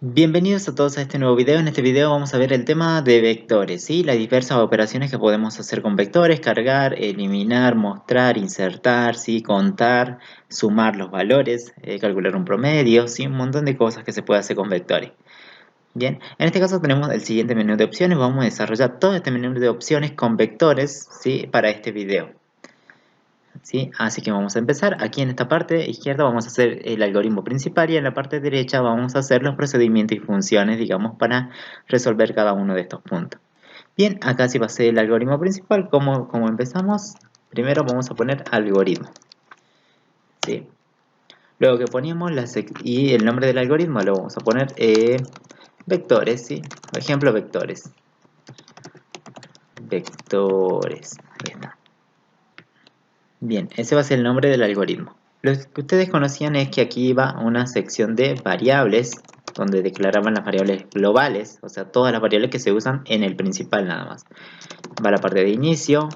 Bienvenidos a todos a este nuevo video. En este video vamos a ver el tema de vectores, ¿sí? Las diversas operaciones que podemos hacer con vectores: cargar, eliminar, mostrar, insertar, ¿sí? Contar, sumar los valores, calcular un promedio, ¿sí? Un montón de cosas que se puede hacer con vectores. Bien, en este caso tenemos el siguiente menú de opciones. Vamos a desarrollar todo este menú de opciones con vectores, ¿sí? Para este video. ¿Sí? Así que vamos a empezar. Aquí en esta parte izquierda vamos a hacer el algoritmo principal y en la parte derecha vamos a hacer los procedimientos y funciones, digamos, para resolver cada uno de estos puntos. Bien, acá sí va a ser el algoritmo principal. ¿Cómo empezamos? Primero vamos a poner algoritmo, ¿sí? Luego que ponemos y el nombre del algoritmo lo vamos a poner vectores, ¿sí? Por ejemplo, vectores. Vectores. Ahí está. Bien, ese va a ser el nombre del algoritmo. Lo que ustedes conocían es que aquí iba una sección de variables, donde declaraban las variables globales, o sea, todas las variables que se usan en el principal nada más. Va la parte de inicio,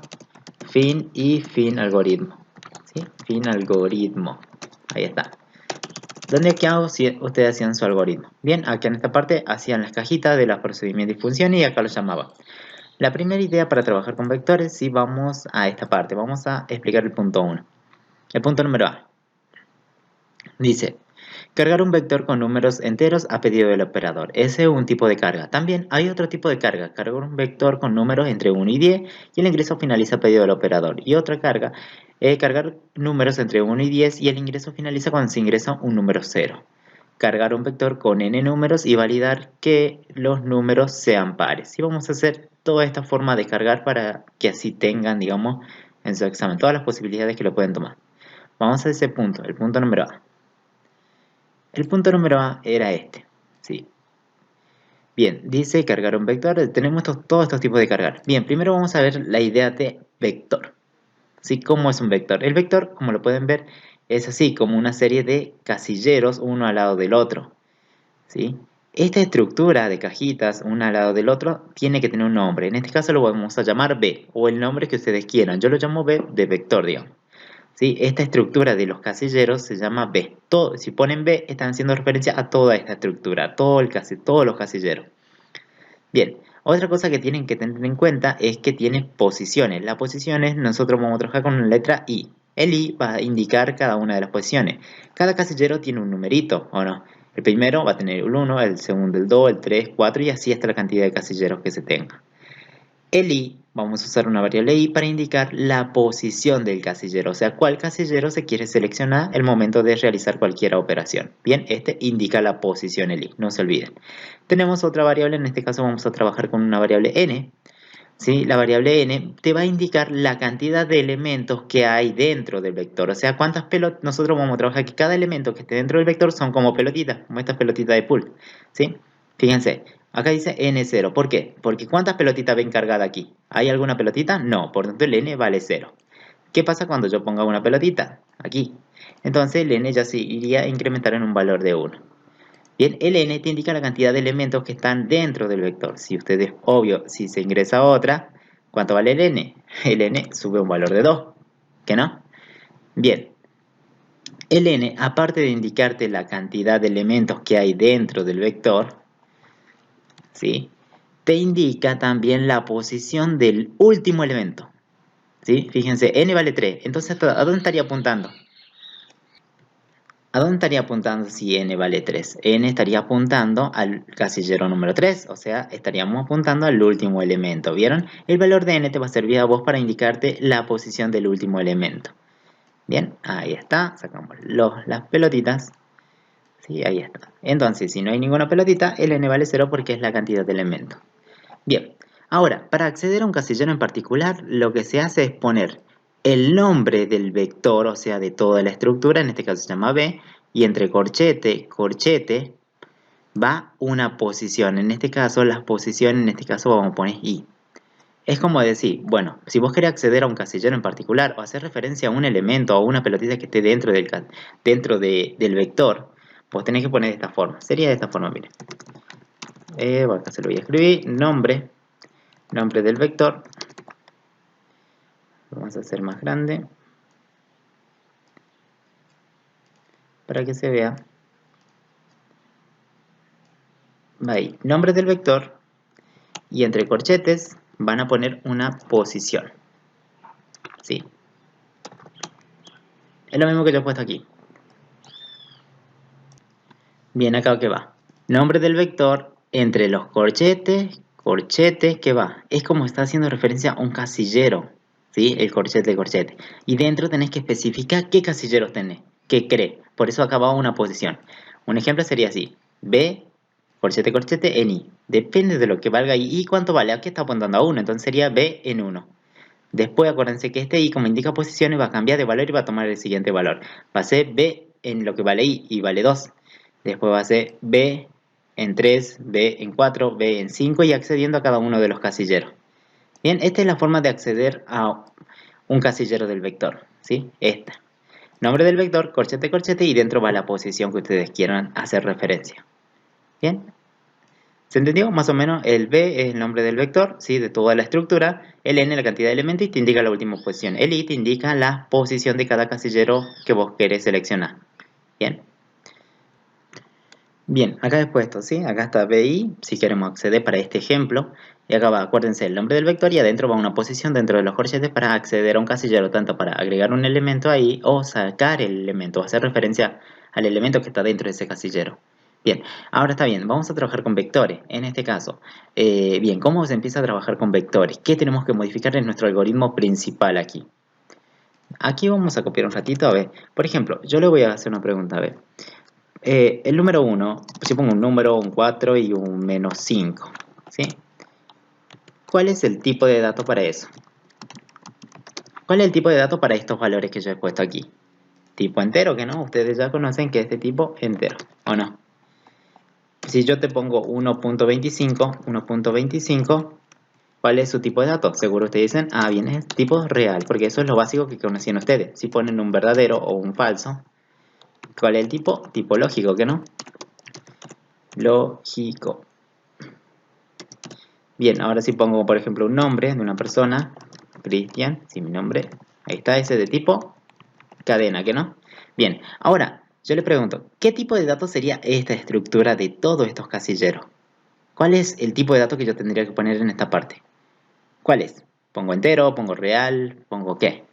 fin y fin algoritmo. ¿Sí? Fin algoritmo. Ahí está. ¿Dónde quedó si ustedes hacían su algoritmo? Bien, aquí en esta parte hacían las cajitas de los procedimientos y funciones y acá lo llamaban. La primera idea para trabajar con vectores, sí, vamos a esta parte. Vamos a explicar el punto 1. El punto número A. Dice, cargar un vector con números enteros a pedido del operador. Ese es un tipo de carga. También hay otro tipo de carga, cargar un vector con números entre 1 y 10 y el ingreso finaliza a pedido del operador. Y otra carga, cargar números entre 1 y 10 y el ingreso finaliza cuando se ingresa un número 0. Cargar un vector con n números y validar que los números sean pares. Y vamos a hacer toda esta forma de cargar para que así tengan, digamos, en su examen todas las posibilidades que lo pueden tomar. Vamos a ese punto, el punto número A. El punto número A era este, ¿sí? Bien, dice cargar un vector. Tenemos todos estos tipos de cargar. Bien, primero vamos a ver la idea de vector, ¿sí? ¿Cómo es un vector? El vector, como lo pueden ver, es así, como una serie de casilleros uno al lado del otro, ¿sí? Esta estructura de cajitas, una al lado del otro, tiene que tener un nombre. En este caso lo vamos a llamar B, o el nombre que ustedes quieran. Yo lo llamo B de vector, digamos. ¿Sí? Esta estructura de los casilleros se llama B. Si ponen B, están haciendo referencia a toda esta estructura, todos los casilleros. Bien, otra cosa que tienen que tener en cuenta es que tiene posiciones. Las posiciones, nosotros vamos a trabajar con la letra I. El I va a indicar cada una de las posiciones. Cada casillero tiene un numerito, ¿o no? El primero va a tener el 1, el segundo el 2, el 3, 4 y así hasta la cantidad de casilleros que se tenga. El i, vamos a usar una variable i para indicar la posición del casillero, o sea, cuál casillero se quiere seleccionar el momento de realizar cualquier operación. Bien, este indica la posición el i, no se olviden. Tenemos otra variable, en este caso vamos a trabajar con una variable n. ¿Sí? La variable n te va a indicar la cantidad de elementos que hay dentro del vector, o sea, cuántas pelotas. Nosotros vamos a trabajar que cada elemento que esté dentro del vector son como pelotitas, como estas pelotitas de pool, ¿sí? Fíjense, acá dice n0, ¿por qué? Porque ¿cuántas pelotitas ven cargadas aquí? ¿Hay alguna pelotita? No, por lo tanto el n vale 0. ¿Qué pasa cuando yo ponga una pelotita? Aquí. Entonces el n ya se iría a incrementar en un valor de 1. Bien, el n te indica la cantidad de elementos que están dentro del vector. Si ustedes, obvio, si se ingresa otra, ¿cuánto vale el n? El n sube un valor de 2, ¿que no? Bien, el n, aparte de indicarte la cantidad de elementos que hay dentro del vector, ¿sí? Te indica también la posición del último elemento, ¿sí? Fíjense, n vale 3, entonces ¿a dónde estaría apuntando? ¿A dónde estaría apuntando si n vale 3? N estaría apuntando al casillero número 3, o sea, estaríamos apuntando al último elemento, ¿vieron? El valor de n te va a servir a vos para indicarte la posición del último elemento. Bien, ahí está, sacamos las pelotitas. Sí, ahí está. Entonces, si no hay ninguna pelotita, el n vale 0 porque es la cantidad de elementos. Bien, ahora, para acceder a un casillero en particular, lo que se hace es poner el nombre del vector, o sea, de toda la estructura, en este caso se llama B, y entre corchete, corchete, va una posición. En este caso, las posiciones, en este caso vamos a poner I. Es como decir, bueno, si vos querés acceder a un casillero en particular o hacer referencia a un elemento o a una pelotita que esté dentro del vector, vos tenés que poner de esta forma. Sería de esta forma, miren. Acá se lo voy a escribir, nombre del vector. Vamos a hacer más grande para que se vea. va ahí, nombre del vector, y entre corchetes van a poner una posición. ¿Sí? Es lo mismo que yo he puesto aquí. Bien, acá que va. Nombre del vector entre los corchetes, ¿qué va? Es como está haciendo referencia a un casillero, ¿sí? El corchete, corchete. Y dentro tenés que especificar qué casilleros tenés, qué cree. Por eso acá va una posición. Un ejemplo sería así. B, corchete, corchete, en I. Depende de lo que valga I. ¿Y cuánto vale? Aquí está apuntando a 1, entonces sería B en 1. Después acuérdense que este I, como indica posiciones, va a cambiar de valor y va a tomar el siguiente valor. Va a ser B en lo que vale I y vale 2. Después va a ser B en 3, B en 4, B en 5 y accediendo a cada uno de los casilleros. Bien, esta es la forma de acceder a un casillero del vector, ¿sí? Esta. Nombre del vector, corchete, corchete y dentro va la posición que ustedes quieran hacer referencia. Bien. ¿Se entendió? Más o menos el B es el nombre del vector, ¿sí? De toda la estructura, el N la cantidad de elementos y te indica la última posición. El I te indica la posición de cada casillero que vos querés seleccionar. Bien. Bien, acá he puesto, ¿sí? Acá está BI, si queremos acceder para este ejemplo. Y acá va, acuérdense, el nombre del vector y adentro va una posición dentro de los corchetes para acceder a un casillero, tanto para agregar un elemento ahí o sacar el elemento, hacer referencia al elemento que está dentro de ese casillero. Bien, ahora está bien, vamos a trabajar con vectores. En este caso, bien, ¿cómo se empieza a trabajar con vectores? ¿Qué tenemos que modificar en nuestro algoritmo principal aquí? Aquí vamos a copiar un ratito, a ver. Por ejemplo, yo le voy a hacer una pregunta, a ver. El número 1, si pongo un número, un 4 y un menos 5, ¿sí? ¿Cuál es el tipo de dato para eso? ¿Cuál es el tipo de dato para estos valores que yo he puesto aquí? Tipo entero, que no, ustedes ya conocen que es de tipo entero, ¿o no? Si yo te pongo 1.25, ¿cuál es su tipo de dato? Seguro ustedes dicen, ah, bien, es tipo real, porque eso es lo básico que conocían ustedes. Si ponen un verdadero o un falso, ¿cuál es el tipo? Tipo lógico, ¿que no? Lógico. Bien, ahora si pongo, por ejemplo, un nombre de una persona, Cristian, si mi nombre, ahí está, ese de tipo cadena, ¿que no? Bien, ahora yo le pregunto, ¿qué tipo de datos sería esta estructura de todos estos casilleros? ¿Cuál es el tipo de dato que yo tendría que poner en esta parte? ¿Cuál es? ¿Pongo entero? ¿Pongo real? ¿Pongo qué?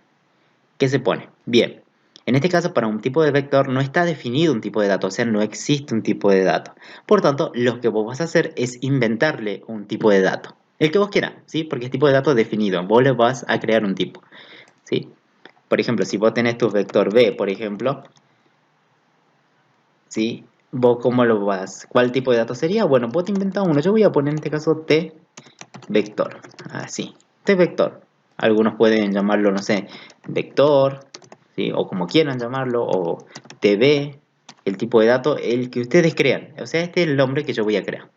¿Qué se pone? Bien, en este caso para un tipo de vector no está definido un tipo de dato, o sea, no existe un tipo de dato. Por tanto, lo que vos vas a hacer es inventarle un tipo de dato. El que vos quieras, ¿sí? Porque es tipo de dato definido, vos le vas a crear un tipo, ¿sí? Por ejemplo, si vos tenés tu vector B, por ejemplo, ¿sí? ¿Vos cómo lo vas? ¿Cuál tipo de dato sería? Bueno, vos te inventas uno. Yo voy a poner en este caso T vector, así, T vector. Algunos pueden llamarlo, no sé, vector, ¿sí? O como quieran llamarlo, o TB, el tipo de dato, el que ustedes crean. O sea, este es el nombre que yo voy a crear.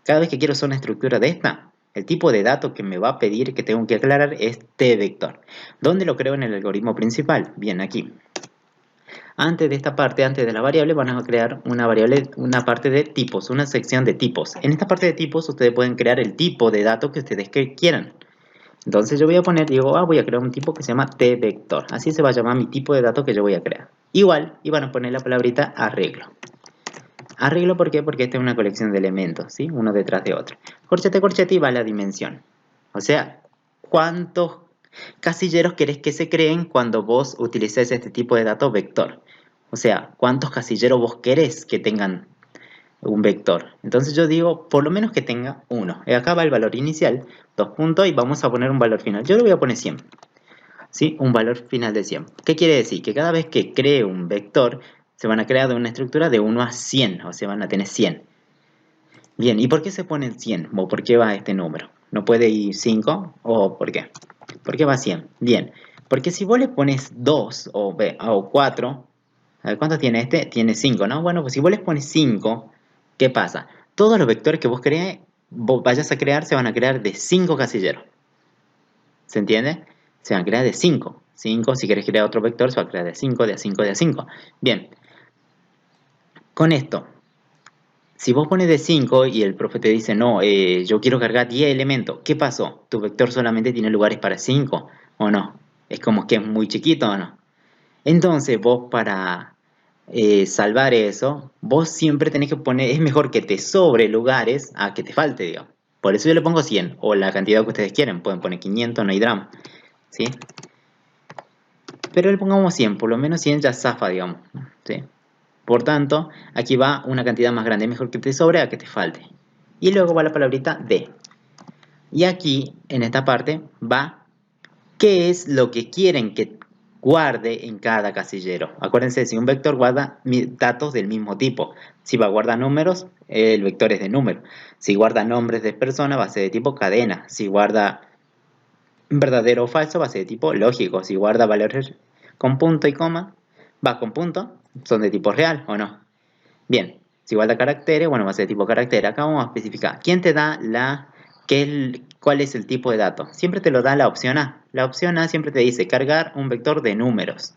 Cada vez que quiero hacer una estructura de esta, el tipo de dato que me va a pedir que tengo que aclarar es T vector. ¿Dónde lo creo en el algoritmo principal? Bien, aquí. Antes de esta parte, antes de la variable, van a crear una variable, una parte de tipos, una sección de tipos. En esta parte de tipos, ustedes pueden crear el tipo de dato que ustedes quieran. Entonces yo voy a poner, digo, voy a crear un tipo que se llama tvector. Así se va a llamar mi tipo de dato que yo voy a crear. Igual, y van a poner la palabrita arreglo. Arreglo, ¿por qué? Porque esta es una colección de elementos, ¿sí? Uno detrás de otro. Corchete, corchete y va la dimensión. O sea, ¿cuántos casilleros querés que se creen cuando vos utilices este tipo de dato vector? O sea, ¿cuántos casilleros vos querés que tengan un vector? Entonces yo digo, por lo menos que tenga uno. Acá va el valor inicial, 2 puntos, y vamos a poner un valor final. Yo le voy a poner 100. ¿Sí? Un valor final de 100. ¿Qué quiere decir? Que cada vez que cree un vector, se van a crear de una estructura de 1 a 100, o sea, van a tener 100. Bien, ¿y por qué se pone 100? ¿O por qué va este número? ¿No puede ir 5? ¿O por qué? ¿Por qué va 100? Bien, porque si vos le pones 2 o 4, a ver, ¿cuántos tiene este? Tiene 5, ¿no? Bueno, pues si vos les pones 5, ¿qué pasa? Todos los vectores que vos vayas a crear se van a crear de 5 casilleros. ¿Se entiende? Se van a crear de 5. 5, si querés crear otro vector, se va a crear de 5, de a 5, de a 5. Bien, con esto, si vos pones de 5 y el profe te dice, no, yo quiero cargar 10 elementos, ¿qué pasó? ¿Tu vector solamente tiene lugares para 5 o no? Es como que es muy chiquito o no. Entonces vos para salvar eso, vos siempre tenés que poner, es mejor que te sobre lugares a que te falte, digamos. Por eso yo le pongo 100 o la cantidad que ustedes quieren, pueden poner 500, no hay drama, ¿sí? Pero le pongamos 100, por lo menos 100 ya zafa, digamos, ¿sí? Por tanto, aquí va una cantidad más grande, es mejor que te sobre a que te falte. Y luego va la palabrita de. Y aquí, en esta parte, va qué es lo que quieren que guarde en cada casillero. Acuérdense, si un vector guarda datos del mismo tipo, si va a guardar números, el vector es de número. Si guarda nombres de personas, va a ser de tipo cadena. Si guarda verdadero o falso, va a ser de tipo lógico. Si guarda valores con punto y coma, va con punto, son de tipo real o no. Bien, si guarda caracteres, bueno, va a ser de tipo carácter. Acá vamos a especificar. ¿Quién te da cuál es el tipo de dato? Siempre te lo da la opción A. La opción A siempre te dice cargar un vector de números.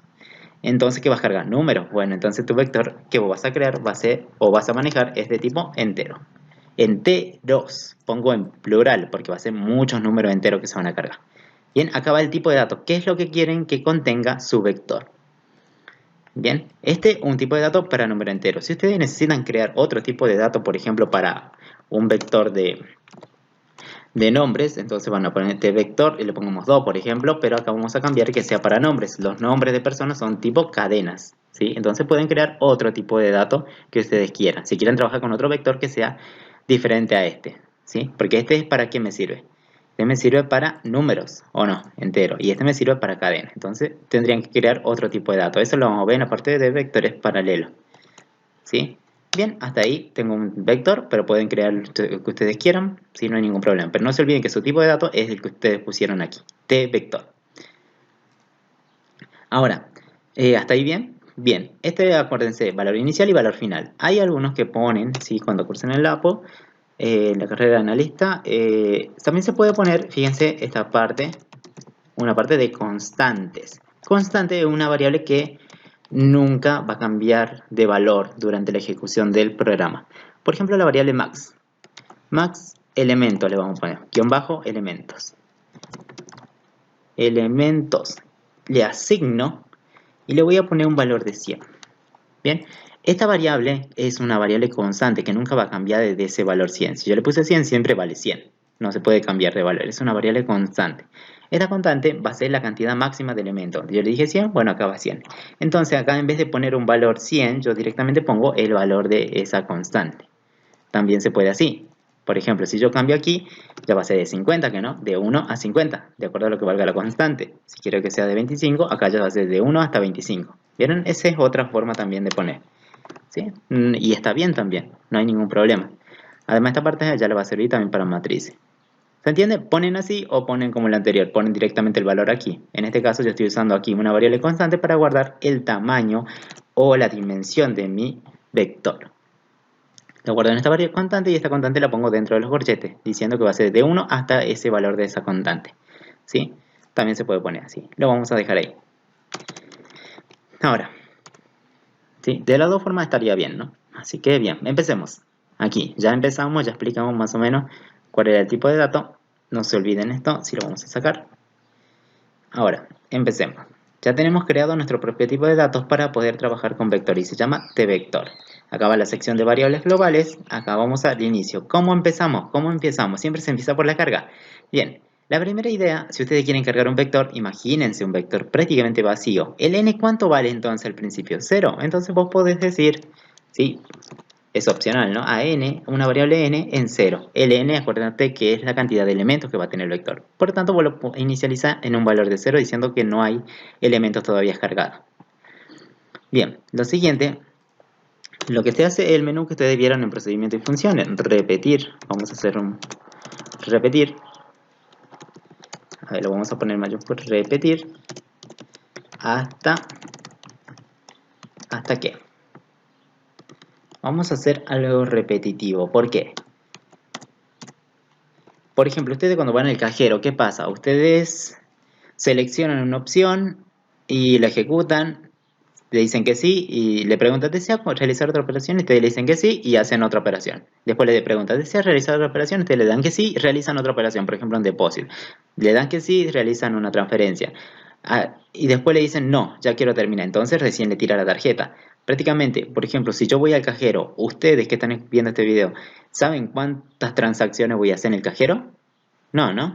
Entonces, ¿qué vas a cargar? Números. Bueno, entonces tu vector que vos vas a crear va a ser, o vas a manejar, es de tipo entero. Enteros. Pongo en plural porque va a ser muchos números enteros que se van a cargar. Bien, acá va el tipo de dato. ¿Qué es lo que quieren que contenga su vector? Bien, este es un tipo de dato para número entero. Si ustedes necesitan crear otro tipo de dato, por ejemplo, para un vector de nombres, entonces van a poner este vector y le pongamos 2, por ejemplo, pero acá vamos a cambiar que sea para nombres. Los nombres de personas son tipo cadenas, ¿sí? Entonces pueden crear otro tipo de dato que ustedes quieran. Si quieren trabajar con otro vector que sea diferente a este, ¿sí? Porque este es para qué me sirve. Este me sirve para números, o no, entero, y este me sirve para cadena. Entonces tendrían que crear otro tipo de dato. Eso lo vamos a ver en la parte de vectores paralelos, ¿sí? Bien, hasta ahí tengo un vector, pero pueden crear el que ustedes quieran, si no hay ningún problema. Pero no se olviden que su tipo de dato es el que ustedes pusieron aquí, t-vector. Ahora, ¿hasta ahí bien? Bien, acuérdense, valor inicial y valor final. Hay algunos que ponen, ¿sí? Cuando cursan el LAPO, la carrera de analista, también se puede poner, fíjense, esta parte, una parte de constantes. Constante es una variable que nunca va a cambiar de valor durante la ejecución del programa. Por ejemplo, la variable max. Max elementos le vamos a poner, guión bajo elementos. Elementos. Le asigno y le voy a poner un valor de 100. Bien, esta variable es una variable constante que nunca va a cambiar desde ese valor 100. Si yo le puse 100, siempre vale 100. No se puede cambiar de valor, es una variable constante. Esta constante va a ser la cantidad máxima de elementos. Yo le dije 100, bueno, acá va 100. Entonces acá en vez de poner un valor 100, yo directamente pongo el valor de esa constante. También se puede así. Por ejemplo, si yo cambio aquí, ya va a ser de 50, que no, de 1 a 50, de acuerdo a lo que valga la constante. Si quiero que sea de 25, acá ya va a ser de 1 hasta 25. ¿Vieron? Esa es otra forma también de poner, ¿sí? Y está bien también, no hay ningún problema. Además, esta parte ya le va a servir también para matrices. ¿Se entiende? Ponen así o ponen como el anterior, ponen directamente el valor aquí. En este caso yo estoy usando aquí una variable constante para guardar el tamaño o la dimensión de mi vector. Lo guardo en esta variable constante y esta constante la pongo dentro de los corchetes, diciendo que va a ser de 1 hasta ese valor de esa constante, ¿sí? También se puede poner así. Lo vamos a dejar ahí. Ahora, ¿sí? De las dos formas estaría bien, ¿no? Así que bien, empecemos. Aquí, ya empezamos, ya explicamos más o menos cuál era el tipo de dato. No se olviden esto, si lo vamos a sacar. Ahora, empecemos. Ya tenemos creado nuestro propio tipo de datos para poder trabajar con vector y se llama tvector. Acá va la sección de variables globales, acá vamos al inicio. ¿Cómo empezamos? ¿Cómo empezamos? Siempre se empieza por la carga. Bien, la primera idea, si ustedes quieren cargar un vector, imagínense un vector prácticamente vacío. ¿El n cuánto vale entonces al principio? 0. Entonces vos podés decir, ¿sí? Es opcional, ¿no? A n, una variable n en 0. El n, acuérdate que es la cantidad de elementos que va a tener el vector. Por lo tanto, vos lo inicializás en un valor de 0 diciendo que no hay elementos todavía cargados. Bien, lo siguiente, lo que se hace es el menú que ustedes vieron en procedimiento y funciones. Repetir. Vamos a hacer un repetir. A ver, lo vamos a poner mayúscula. Repetir. ¿Hasta qué? Vamos a hacer algo repetitivo. ¿Por qué? Por ejemplo, ustedes cuando van al cajero, ¿qué pasa? Ustedes seleccionan una opción y la ejecutan, le dicen que sí y le preguntan, ¿desea realizar otra operación? Y ustedes le dicen que sí y hacen otra operación. Después le preguntan, ¿desea realizar otra operación? Ustedes le dan que sí y realizan otra operación, por ejemplo, un depósito. Le dan que sí y realizan una transferencia. y después le dicen, no, ya quiero terminar. Entonces recién le tira la tarjeta. Prácticamente, por ejemplo, si yo voy al cajero, ustedes que están viendo este video, ¿saben cuántas transacciones voy a hacer en el cajero? No, ¿no?